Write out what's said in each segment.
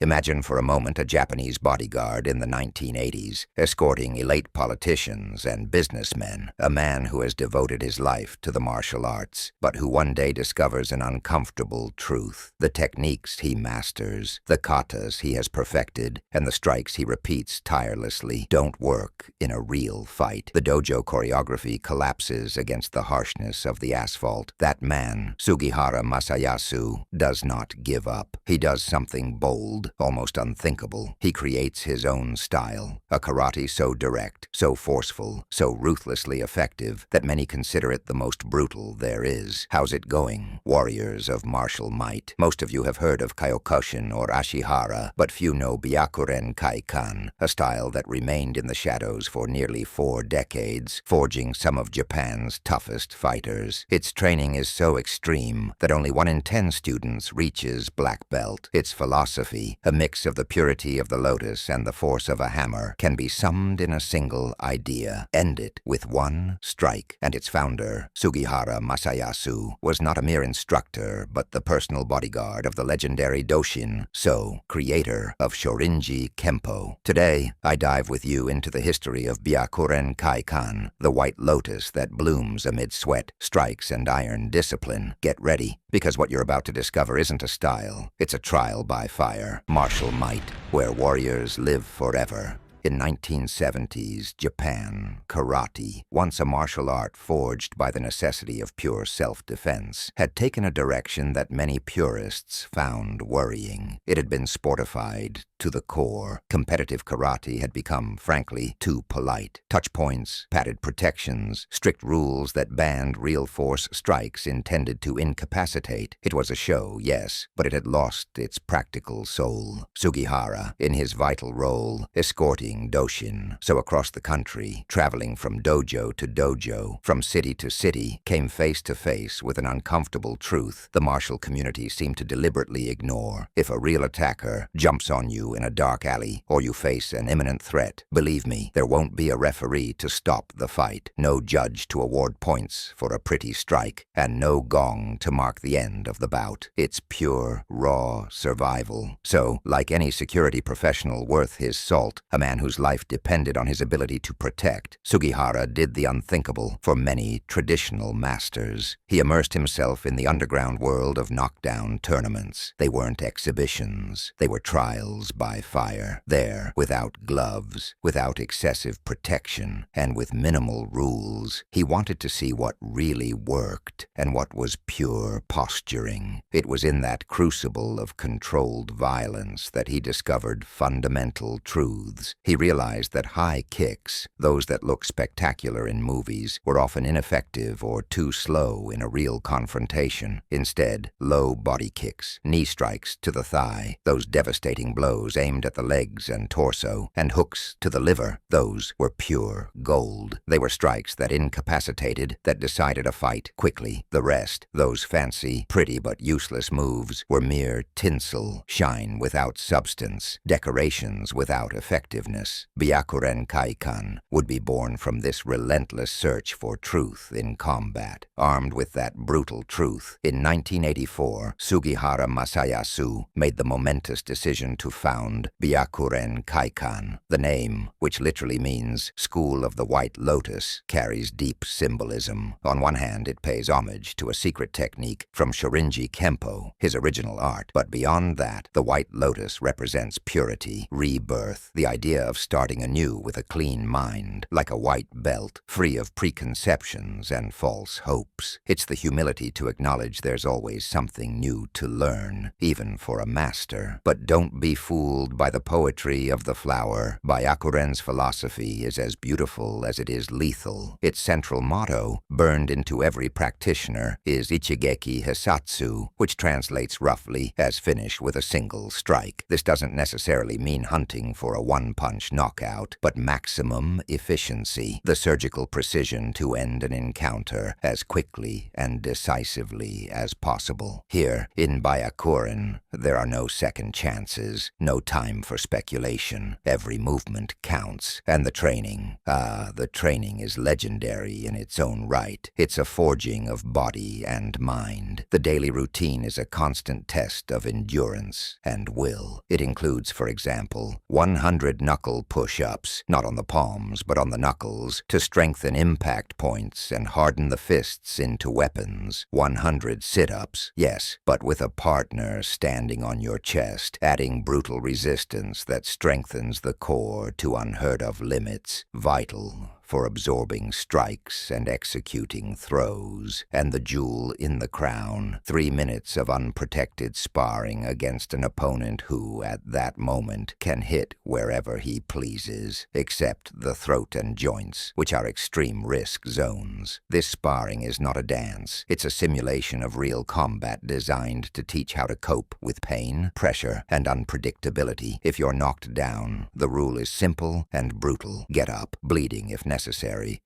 Imagine for a moment a Japanese bodyguard in the 1980s, escorting elite politicians and businessmen, a man who has devoted his life to the martial arts, but who one day discovers an uncomfortable truth. The techniques he masters, the katas he has perfected, and the strikes he repeats tirelessly don't work in a real fight. The dojo choreography collapses against the harshness of the asphalt. That man, Sugihara Masayasu, does not give up. He does something bold, almost unthinkable. He creates his own style, a karate so direct, so forceful, so ruthlessly effective that many consider it the most brutal there is. How's it going, warriors of martial might? Most of you have heard of Kyokushin or Ashihara, but few know Byakuren Kaikan, a style that remained in the shadows for nearly 4 decades, forging some of Japan's toughest fighters. Its training is so extreme that only 1 in 10 students reaches black belt. Its philosophy, a mix of the purity of the lotus and the force of a hammer, can be summed in a single idea: end it with 1 strike. And its founder, Sugihara Masayasu, was not a mere instructor, but the personal bodyguard of the legendary Doshin, so creator of Shorinji Kempo. Today, I dive with you into the history of Byakuren Kaikan, the white lotus that blooms amid sweat, strikes, and iron discipline. Get ready, because what you're about to discover isn't a style, it's a trial by fire, martial might, where warriors live forever. In 1970s Japan, karate, once a martial art forged by the necessity of pure self-defense, had taken a direction that many purists found worrying. It had been sportified to the core. Competitive karate had become, frankly, too polite. Touch points, padded protections, strict rules that banned real force strikes intended to incapacitate. It was a show, yes, but it had lost its practical soul. Sugihara, in his vital role, escorting Doshin. So across the country, traveling from dojo to dojo, from city to city, came face to face with an uncomfortable truth the martial community seemed to deliberately ignore. If a real attacker jumps on you in a dark alley, or you face an imminent threat, believe me, there won't be a referee to stop the fight, no judge to award points for a pretty strike, and no gong to mark the end of the bout. It's pure, raw survival. So, like any security professional worth his salt, a man whose life depended on his ability to protect, Sugihara did the unthinkable for many traditional masters. He immersed himself in the underground world of knockdown tournaments. They weren't exhibitions. They were trials by fire. There, without gloves, without excessive protection, and with minimal rules, he wanted to see what really worked and what was pure posturing. It was in that crucible of controlled violence that he discovered fundamental truths. He realized that high kicks, those that look spectacular in movies, were often ineffective or too slow in a real confrontation. Instead, low body kicks, knee strikes to the thigh, those devastating blows aimed at the legs and torso, and hooks to the liver, those were pure gold. They were strikes that incapacitated, that decided a fight quickly. The rest, those fancy, pretty but useless moves, were mere tinsel, shine without substance, decorations without effectiveness. Byakuren Kaikan would be born from this relentless search for truth in combat. Armed with that brutal truth, in 1984, Sugihara Masayasu made the momentous decision to found Byakuren Kaikan. The name, which literally means School of the White Lotus, carries deep symbolism. On one hand, it pays homage to a secret technique from Shorinji Kempo, his original art. But beyond that, the White Lotus represents purity, rebirth, the idea of starting anew with a clean mind, like a white belt, free of preconceptions and false hopes. It's the humility to acknowledge there's always something new to learn, even for a master. But don't be fooled by the poetry of the flower. Byakuren's philosophy is as beautiful as it is lethal. Its central motto, burned into every practitioner, is Ichigeki Hisatsu, which translates roughly as finish with a single strike. This doesn't necessarily mean hunting for a one-punch one-punch knockout, but maximum efficiency, the surgical precision to end an encounter as quickly and decisively as possible. Here, in Byakuren, there are no second chances, no time for speculation. Every movement counts, and the training is legendary in its own right. It's a forging of body and mind. The daily routine is a constant test of endurance and will. It includes, for example, 100 knuckle push-ups, not on the palms but on the knuckles, to strengthen impact points and harden the fists into weapons. 100 sit-ups, yes, but with a partner standing on your chest, adding brutal resistance that strengthens the core to unheard-of limits, vital for absorbing strikes and executing throws. And the jewel in the crown, 3 minutes of unprotected sparring against an opponent who, at that moment, can hit wherever he pleases, except the throat and joints, which are extreme risk zones. This sparring is not a dance. It's a simulation of real combat designed to teach how to cope with pain, pressure, and unpredictability. If you're knocked down, the rule is simple and brutal. Get up, bleeding if necessary,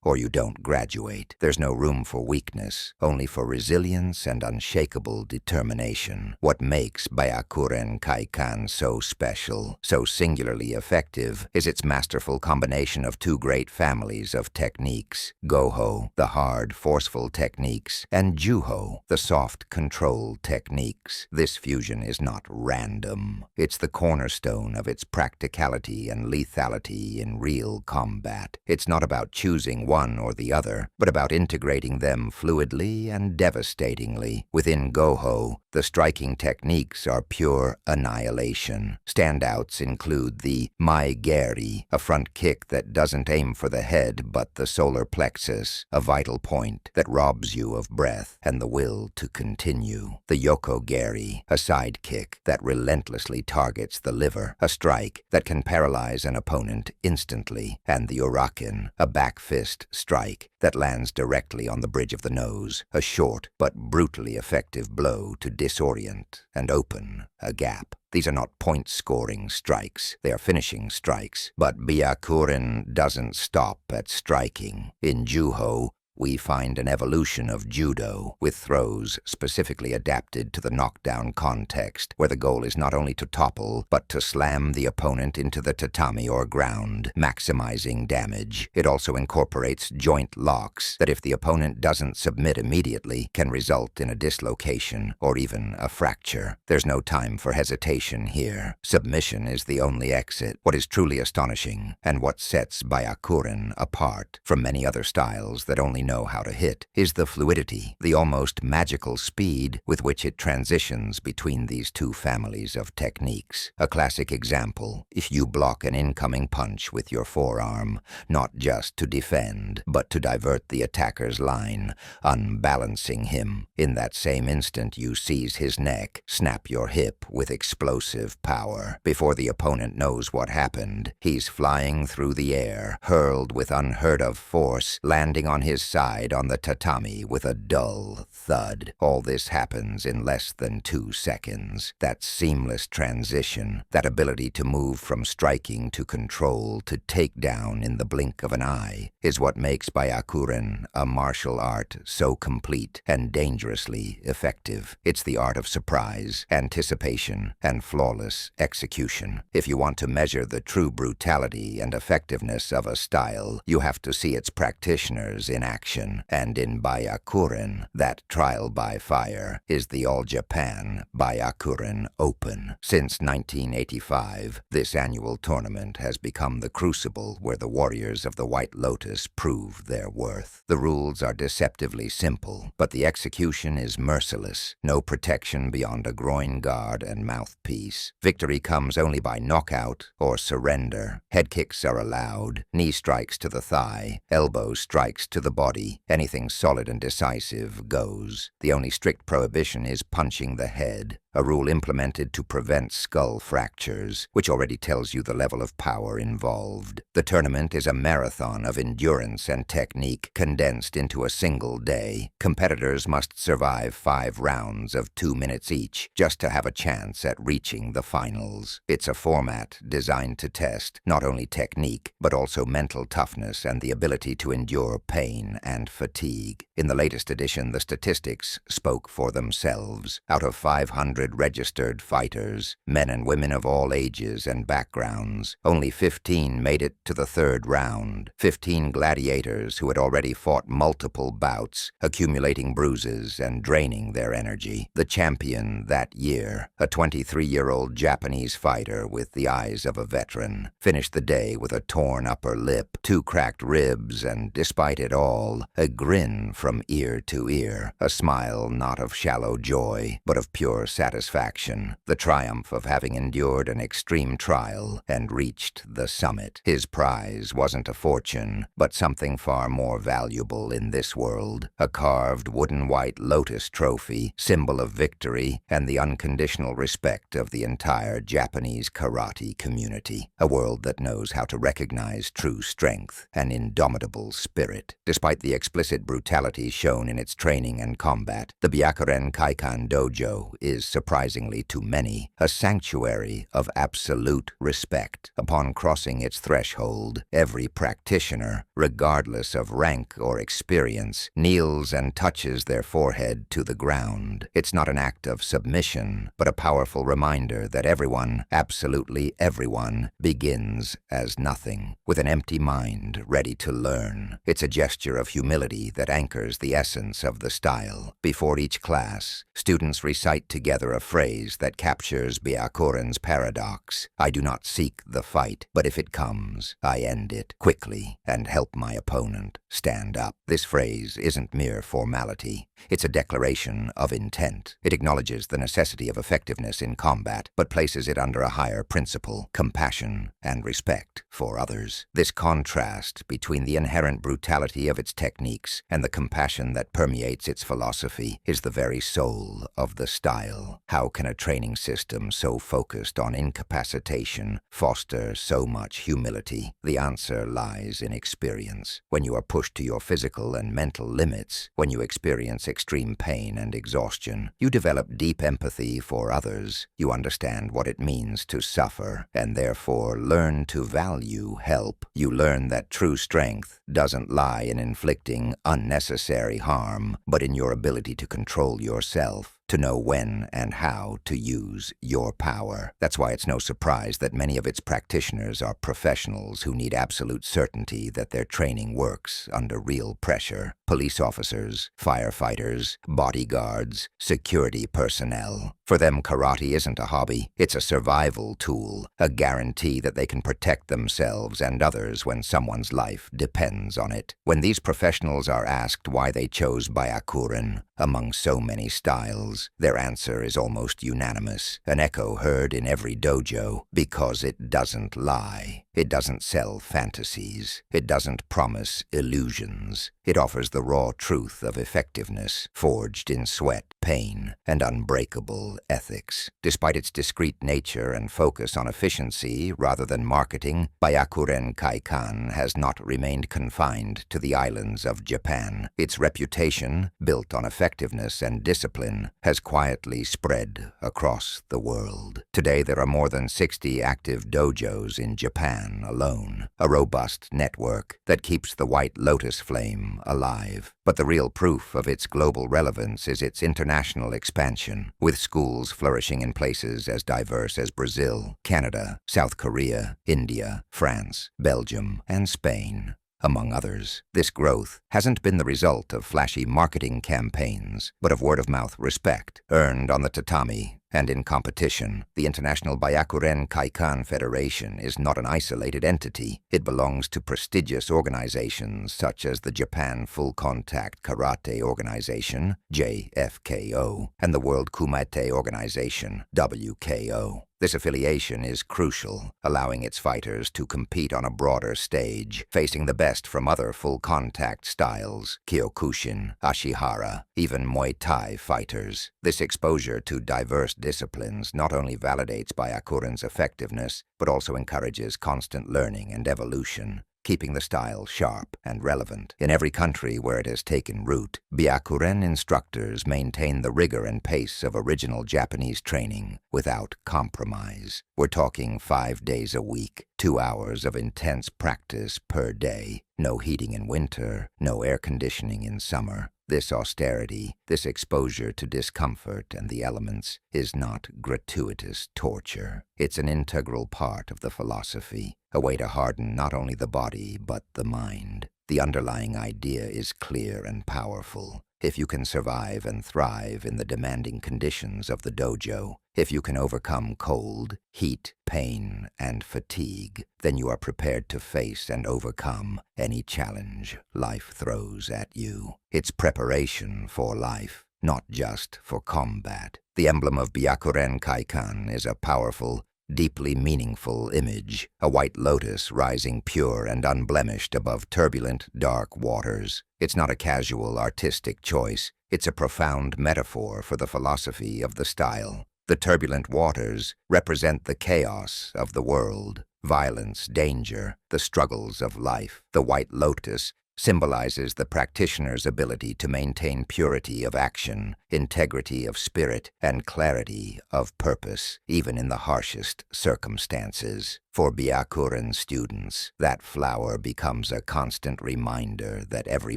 or you don't graduate. There's no room for weakness, only for resilience and unshakable determination. What makes Byakuren Kaikan so special, so singularly effective, is its masterful combination of two great families of techniques: Goho, the hard, forceful techniques, and Juho, the soft, controlled techniques. This fusion is not random. It's the cornerstone of its practicality and lethality in real combat. It's not about choosing one or the other, but about integrating them fluidly and devastatingly. Within Goho, the striking techniques are pure annihilation. Standouts include the Maigeri, a front kick that doesn't aim for the head but the solar plexus, a vital point that robs you of breath and the will to continue. The Yokogeri, a side kick that relentlessly targets the liver, a strike that can paralyze an opponent instantly. And the Uraken, a back fist strike that lands directly on the bridge of the nose, a short but brutally effective blow to disorient and open a gap. These are not point-scoring strikes, they are finishing strikes. But Byakuren doesn't stop at striking. In Juho, we find an evolution of judo, with throws specifically adapted to the knockdown context, where the goal is not only to topple, but to slam the opponent into the tatami or ground, maximizing damage. It also incorporates joint locks that, if the opponent doesn't submit immediately, can result in a dislocation or even a fracture. There's no time for hesitation here. Submission is the only exit. What is truly astonishing, and what sets Byakuren apart from many other styles that only know how to hit, is the fluidity, the almost magical speed with which it transitions between these two families of techniques. A classic example: if you block an incoming punch with your forearm, not just to defend, but to divert the attacker's line, unbalancing him, in that same instant you seize his neck, snap your hip with explosive power. Before the opponent knows what happened, he's flying through the air, hurled with unheard-of force, landing on his side on the tatami with a dull thud. All this happens in less than 2 seconds. That seamless transition, that ability to move from striking to control to takedown in the blink of an eye, is what makes Byakuren a martial art so complete and dangerously effective. It's the art of surprise, anticipation, and flawless execution. If you want to measure the true brutality and effectiveness of a style, you have to see its practitioners in action. And in Byakuren, that trial by fire is the All-Japan Byakuren Open. Since 1985, this annual tournament has become the crucible where the warriors of the White Lotus prove their worth. The rules are deceptively simple, but the execution is merciless. No protection beyond a groin guard and mouthpiece. Victory comes only by knockout or surrender. Head kicks are allowed, knee strikes to the thigh, elbow strikes to the body body. Anything solid and decisive goes. The only strict prohibition is punching the head, a rule implemented to prevent skull fractures, which already tells you the level of power involved. The tournament is a marathon of endurance and technique condensed into a single day. Competitors must survive 5 rounds of 2 minutes each just to have a chance at reaching the finals. It's a format designed to test not only technique, but also mental toughness and the ability to endure pain and fatigue. In the latest edition, the statistics spoke for themselves. Out of 500 registered fighters, men and women of all ages and backgrounds, only 15 made it to the 3rd round. 15 gladiators who had already fought multiple bouts, accumulating bruises and draining their energy. The champion that year, a 23-year-old Japanese fighter with the eyes of a veteran, finished the day with a torn upper lip, 2 cracked ribs, and despite it all, a grin from ear to ear, a smile not of shallow joy, but of pure satisfaction, the triumph of having endured an extreme trial and reached the summit. His prize wasn't a fortune, but something far more valuable in this world, a carved wooden white lotus trophy, symbol of victory and the unconditional respect of the entire Japanese karate community, a world that knows how to recognize true strength and indomitable spirit. Despite the explicit brutality shown in its training and combat, the Byakuren Kaikan Dojo is, surprisingly to many, a sanctuary of absolute respect. Upon crossing its threshold, every practitioner, regardless of rank or experience, kneels and touches their forehead to the ground. It's not an act of submission, but a powerful reminder that everyone, absolutely everyone, begins as nothing, with an empty mind ready to learn. It's a gesture of humility that anchors the essence of the style. Before each class, students recite together a phrase that captures Byakuren's paradox. I do not seek the fight, but if it comes, I end it quickly and help my opponent stand up. This phrase isn't mere formality. It's a declaration of intent. It acknowledges the necessity of effectiveness in combat, but places it under a higher principle, compassion and respect for others. This contrast between the inherent brutality of its techniques and the compassion that permeates its philosophy is the very soul of the style. How can a training system so focused on incapacitation foster so much humility? The answer lies in experience. When you are pushed to your physical and mental limits, when you experience extreme pain and exhaustion, you develop deep empathy for others. You understand what it means to suffer, and therefore learn to value help. You learn that true strength doesn't lie in inflicting unnecessary harm, but in your ability to control yourself, to know when and how to use your power. That's why it's no surprise that many of its practitioners are professionals who need absolute certainty that their training works under real pressure. Police officers, firefighters, bodyguards, security personnel. For them, karate isn't a hobby. It's a survival tool, a guarantee that they can protect themselves and others when someone's life depends on it. When these professionals are asked why they chose Byakuren among so many styles, their answer is almost unanimous, an echo heard in every dojo: because it doesn't lie. It doesn't sell fantasies. It doesn't promise illusions. It offers the raw truth of effectiveness, forged in sweat, pain, and unbreakable ethics. Despite its discreet nature and focus on efficiency rather than marketing, Byakuren Kaikan has not remained confined to the islands of Japan. Its reputation, built on effectiveness and discipline, has quietly spread across the world. Today there are more than 60 active dojos in Japan alone, a robust network that keeps the White Lotus flame alive. But the real proof of its global relevance is its international expansion, with schools flourishing in places as diverse as Brazil, Canada, South Korea, India, France, Belgium, and Spain, among others. This growth hasn't been the result of flashy marketing campaigns, but of word-of-mouth respect earned on the tatami and in competition. The International Byakuren Kaikan Federation is not an isolated entity. It belongs to prestigious organizations such as the Japan Full Contact Karate Organization, JFKO, and the World Kumite Organization, WKO. This affiliation is crucial, allowing its fighters to compete on a broader stage, facing the best from other full-contact styles, Kyokushin, Ashihara, even Muay Thai fighters. This exposure to diverse disciplines not only validates Byakuren's effectiveness, but also encourages constant learning and evolution, keeping the style sharp and relevant. In every country where it has taken root, Byakuren instructors maintain the rigor and pace of original Japanese training without compromise. We're talking 5 days a week, 2 hours of intense practice per day, no heating in winter, no air conditioning in summer. This austerity, this exposure to discomfort and the elements, is not gratuitous torture. It's an integral part of the philosophy, a way to harden not only the body but the mind. The underlying idea is clear and powerful. If you can survive and thrive in the demanding conditions of the dojo, if you can overcome cold, heat, pain, and fatigue, then you are prepared to face and overcome any challenge life throws at you. It's preparation for life, not just for combat. The emblem of Byakuren Kaikan is a powerful, deeply meaningful image, a white lotus rising pure and unblemished above turbulent, dark waters. It's not a casual artistic choice, it's a profound metaphor for the philosophy of the style. The turbulent waters represent the chaos of the world, violence, danger, the struggles of life. The white lotus symbolizes the practitioner's ability to maintain purity of action, integrity of spirit, and clarity of purpose, even in the harshest circumstances. For Byakuren students, that flower becomes a constant reminder that every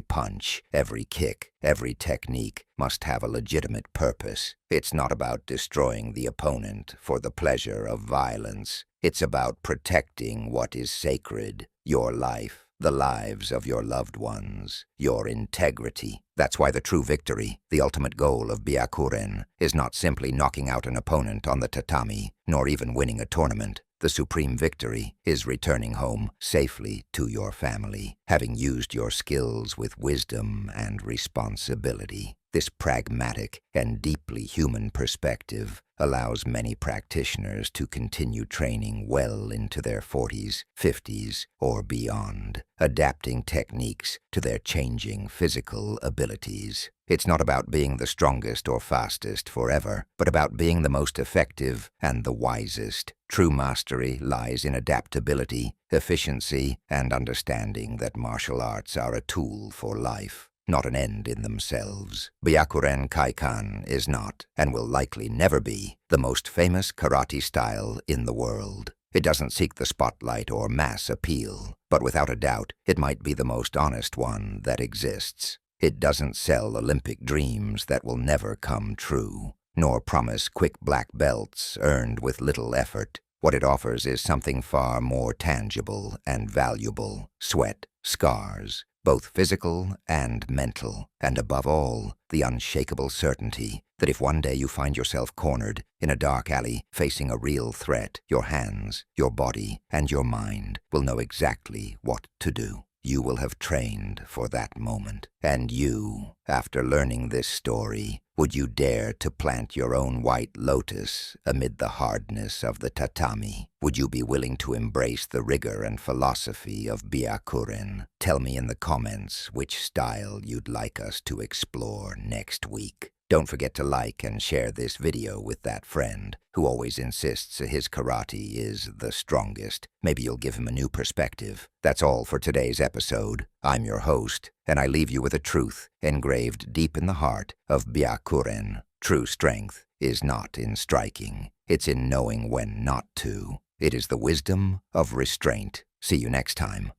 punch, every kick, every technique must have a legitimate purpose. It's not about destroying the opponent for the pleasure of violence. It's about protecting what is sacred, your life, the lives of your loved ones, your integrity. That's why the true victory, the ultimate goal of Byakuren, is not simply knocking out an opponent on the tatami, nor even winning a tournament. The supreme victory is returning home safely to your family, having used your skills with wisdom and responsibility. This pragmatic and deeply human perspective allows many practitioners to continue training well into their 40s, 50s, or beyond, adapting techniques to their changing physical abilities. It's not about being the strongest or fastest forever, but about being the most effective and the wisest. True mastery lies in adaptability, efficiency, and understanding that martial arts are a tool for life, not an end in themselves. Byakuren Kaikan is not, and will likely never be, the most famous karate style in the world. It doesn't seek the spotlight or mass appeal, but without a doubt, it might be the most honest one that exists. It doesn't sell Olympic dreams that will never come true, nor promise quick black belts earned with little effort. What it offers is something far more tangible and valuable: sweat, scars, both physical and mental, and above all, the unshakable certainty that if one day you find yourself cornered in a dark alley facing a real threat, your hands, your body, and your mind will know exactly what to do. You will have trained for that moment. And you, after learning this story, would you dare to plant your own white lotus amid the hardness of the tatami? Would you be willing to embrace the rigor and philosophy of Byakuren? Tell me in the comments which style you'd like us to explore next week. Don't forget to like and share this video with that friend who always insists his karate is the strongest. Maybe you'll give him a new perspective. That's all for today's episode. I'm your host, and I leave you with a truth engraved deep in the heart of Byakuren. True strength is not in striking. It's in knowing when not to. It is the wisdom of restraint. See you next time.